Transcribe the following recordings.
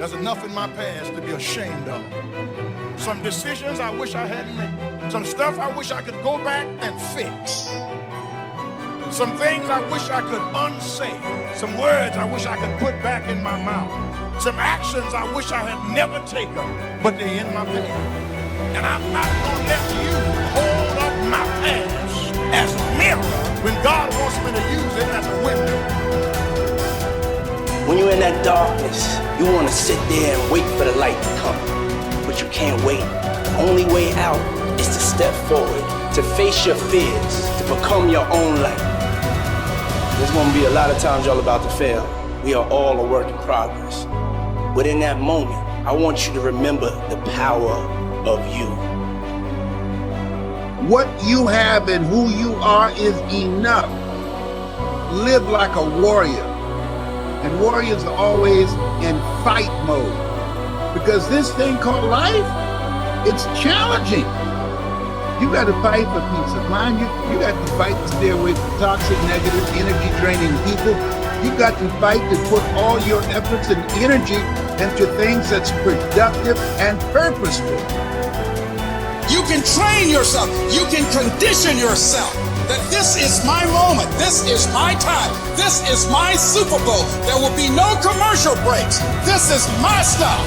There's enough in my past to be ashamed of. Some decisions I wish I hadn't made. Some stuff I wish I could go back and fix. Some things I wish I could unsay. Some words I wish I could put back in my mouth. Some actions I wish I had never taken, but they're in my past. And I'm not going to let you hold up my past as a mirror when God wants me to use it as a window. When you're in that darkness, you want to sit there and wait for the light to come. But you can't wait. The only way out is to step forward, to face your fears, to become your own light. There's going to be a lot of times y'all about to fail. We are all a work in progress. But in that moment, I want you to remember the power of you. What you have and who you are is enough. Live like a warrior. And warriors are always in fight mode. Because this thing called life, it's challenging. You got to fight for peace of mind. You got to fight to stay away from toxic, negative, energy-draining people. You got to fight to put all your efforts and energy into things that's productive and purposeful. You can train yourself. You can condition yourself that this is my moment. This is my time. This is my Super Bowl. There will be no commercial breaks. This is my stuff.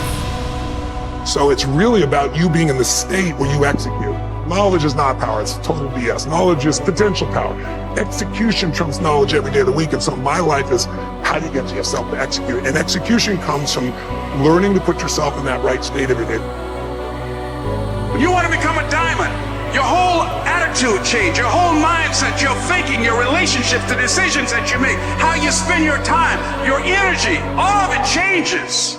So it's really about you being in the state where you execute. Knowledge is not power, it's total BS. Knowledge is potential power. Execution trumps knowledge every day of the week. And so my life is, how do you get yourself to execute? And execution comes from learning to put yourself in that right state every day. You want to become a diamond. Your whole attitude change, your whole mindset, your thinking, your relationships, the decisions that you make, how you spend your time, your energy, all of it changes.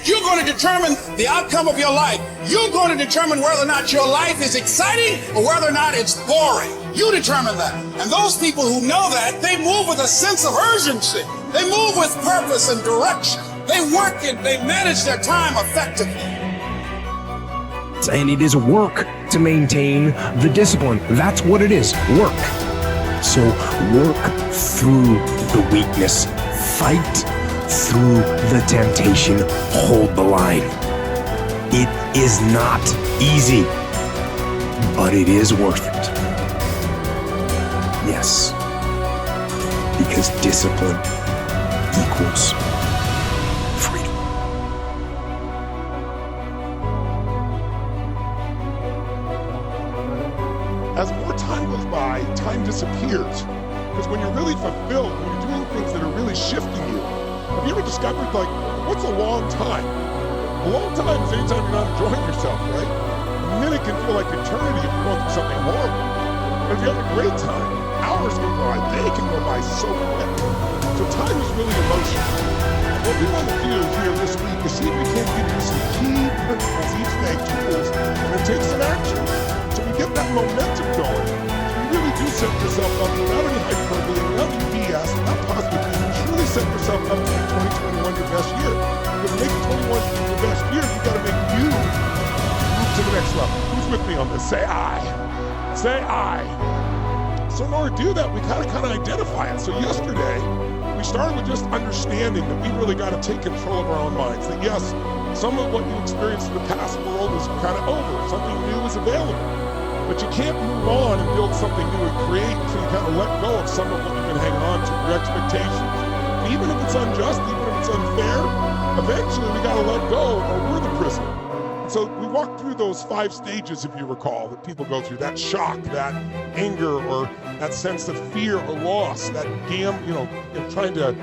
You're going to determine the outcome of your life. You're going to determine whether or not your life is exciting or whether or not it's boring. You determine that. And those people who know that, they move with a sense of urgency. They move with purpose and direction. They work it, they manage their time effectively. And it is work to maintain the discipline. That's what it is, work. So work through the weakness. Fight through the temptation. Hold the line. It is not easy, but it is worth it. Yes, because discipline equals freedom. As more time goes by, time disappears. Because when you're really fulfilled, when you're doing things that are really shifting you, have you ever discovered, like, what's a long time? A long time is any time you're not enjoying yourself, right? A minute can feel like eternity if you're going through something horrible. But if you have a great time, hours go by, day can go by so quick. So time is really emotional. And what we want to do here this week is see if we can't give you some key principles each day, tools, and then take some action. So we get that momentum going. So you really do set yourself up without any hyperbole, without any BS, without positive things. Truly set yourself up to make 2021 your best year. Because making 21 your best year, you got to make you move to the next level. Who's with me on this? Say I. Say I. So in order to do that, we kind of identify it. So yesterday, we started with just understanding that we really got to take control of our own minds. That yes, some of what you experienced in the past world is kind of over. Something new is available. But you can't move on and build something new and create until you kind of let go of some of what you've been hanging on to, your expectations. And even if it's unjust, even if it's unfair, eventually we got to let go or we're the prisoner. So we walked through those 5 stages, if you recall, that people go through. That shock, that anger, or that sense of fear or loss, that trying to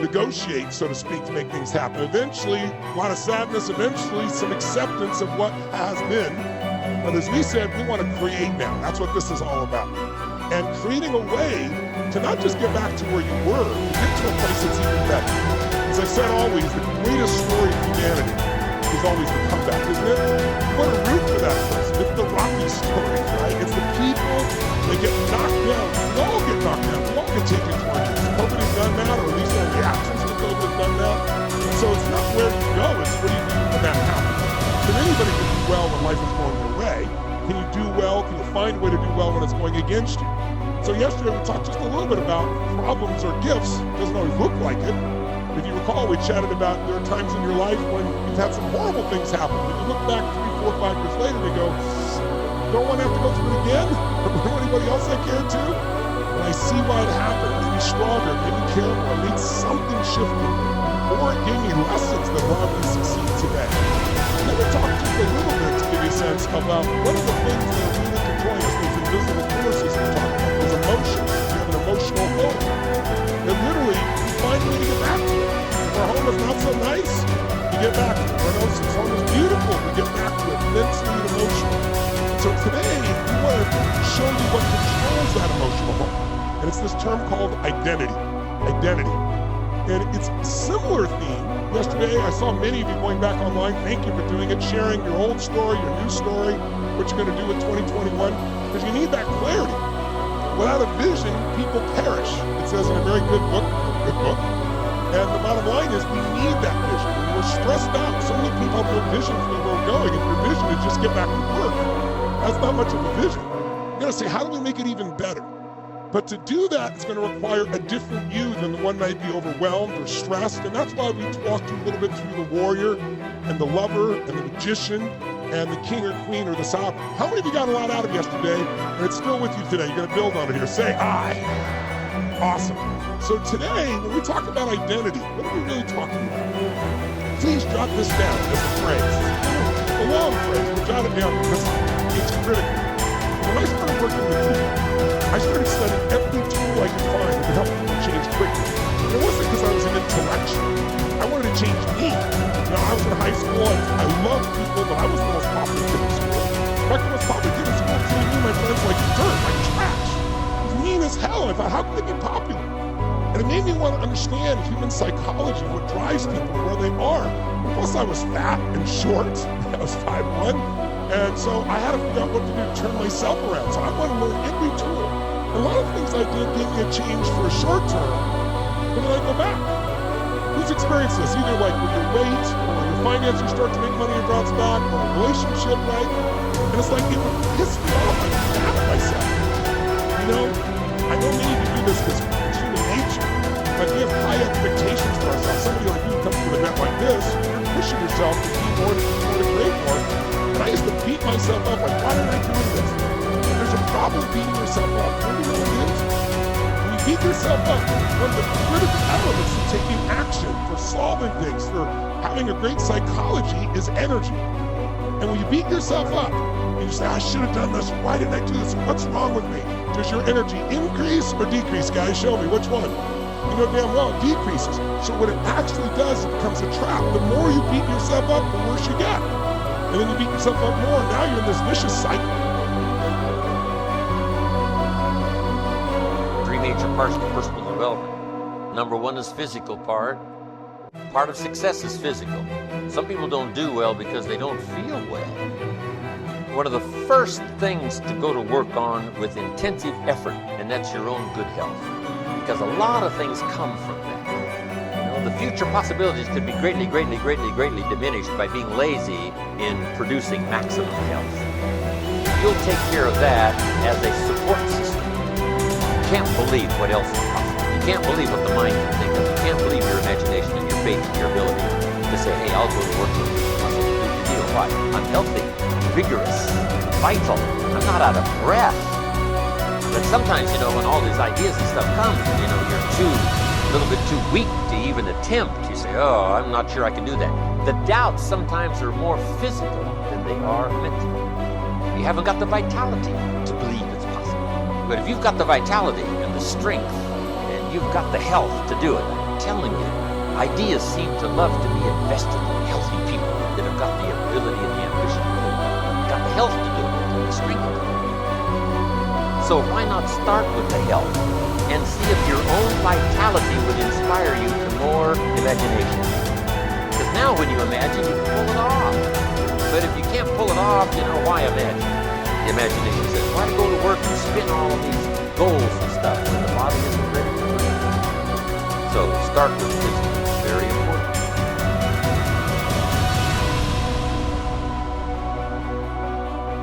negotiate, so to speak, to make things happen. Eventually, a lot of sadness, eventually some acceptance of what has been. But as we said, we want to create now. That's what this is all about. And creating a way to not just get back to where you were, but get to a place that's even better. As I said always, the greatest story of humanity is always the comeback, isn't it? You want to root for that person. It's the Rocky story, right? It's the people that get knocked down. We all get knocked down. We all get taken to our knees. COVID has done that, or at least our reactions to COVID have done that. So it's not where you go, it's what do you do when that happens. Can anybody do well when life is going your way? Can you do well? Can you find a way to do well when it's going against you? So yesterday we talked just a little bit about problems or gifts. It doesn't always look like it. If you recall, we chatted about there are times in your life when you've had some horrible things happen. If you look back 3, 4, 5 years later, you go, don't want to have to go through it again? Or anybody else I cared to? And I see why it happened. It made me stronger, it made me care more, it made something shift in me. Or it gave me lessons that allowed me to succeed today. And then we talked just a little bit to give you a sense about what are the things that are really controlling us, those invisible forces we're talking about, those emotions. We have an emotional home. And literally, we find a way to get back to it. If our home is not so nice, we get back to it. If our home is beautiful, we get back to it mentally and emotionally. So today, we want to show you what controls that emotional home. And it's this term called identity. Identity. And it's a similar theme. Yesterday, I saw many of you going back online. Thank you for doing it, sharing your old story, your new story, what you're going to do in 2021, because you need that clarity. Without a vision, people perish. It says in a very good book. And the bottom line is we need that vision. We're stressed out. So many people have no vision for where we're going. If your vision is just get back to work, that's not much of a vision. You got to say, how do we make it even better? But to do that, it's going to require a different you than the one that might be overwhelmed or stressed. And that's why we walked you a little bit through the warrior and the lover and the magician and the king or queen or the sovereign. How many of you got a lot out of yesterday and it's still with you today? You're going to build on it here. Say, I. Awesome. So today, when we talk about identity, what are we really talking about? Please jot this down as a phrase. A long phrase, but jot it down because it's critical. When I started working with people, I started studying every tool I could find that could help people change quickly. It wasn't because I was an intellectual. I wanted to change me. You know, I was in high school, I loved people, but I wasn't the most popular kid in school. In fact, the most popular kid in school treated me and my friends like dirt, like trash. It was mean as hell. I thought, how can they be popular? And it made me want to understand human psychology, what drives people, where they are. And plus, I was fat and short. I was 5'1". And so I had to figure out what to do to turn myself around. So I want to learn every tool. A lot of things I did gave me a change for a short term, but then I go back. Who's experienced this? Either like with your weight, or your finances start to make money and drops back, or a relationship, right? And it's like, it would piss me off. I'd be mad at myself. You know, I know many of you do this because it's human nature. Like we have high expectations for ourselves. Somebody like you comes to an event like this, you're pushing yourself to be more, to create more. And I used to beat myself up like, why am I doing this? There's a problem beating yourself up. What do you know what it is? When you beat yourself up, one of the critical elements of taking action, for solving things, for having a great psychology is energy. And when you beat yourself up, and you say, I should have done this, why didn't I do this? What's wrong with me? Does your energy increase or decrease, guys? Show me, which one? You know damn well it decreases. So what it actually does, it becomes a trap. The more you beat yourself up, the worse you get. And then you beat yourself up more, and now you're in this vicious cycle. 3 major parts of personal development. Number 1 is physical part. Part of success is physical. Some people don't do well because they don't feel well. One of the first things to go to work on with intensive effort, and that's your own good health. Because a lot of things come from that. The future possibilities could be greatly diminished by being lazy in producing maximum health. You'll take care of that as a support system. You can't believe what else is possible. You can't believe what the mind can think of. You can't believe your imagination and your faith and your ability to say, hey, I'll go to work with this muscle to do the deal. Why? I'm healthy, vigorous, vital. I'm not out of breath. But sometimes, when all these ideas and stuff come, you're a little bit too weak to even attempt. You say, oh, I'm not sure I can do that. The doubts sometimes are more physical than they are mental. You haven't got the vitality to believe it's possible. But if you've got the vitality and the strength and you've got the health to do it, I'm telling you, ideas seem to love to be invested in healthy people that have got the ability and the ambition to do it, got the health to do it, and the strength to do it. So why not start with the health and see if your own vitality would inspire you to more imagination? Because now when you imagine, you can pull it off. But if you can't pull it off, why imagine? The imagination says, why go to work and spin all of these goals and stuff when the body isn't ready for it? So start with physical. It's very important.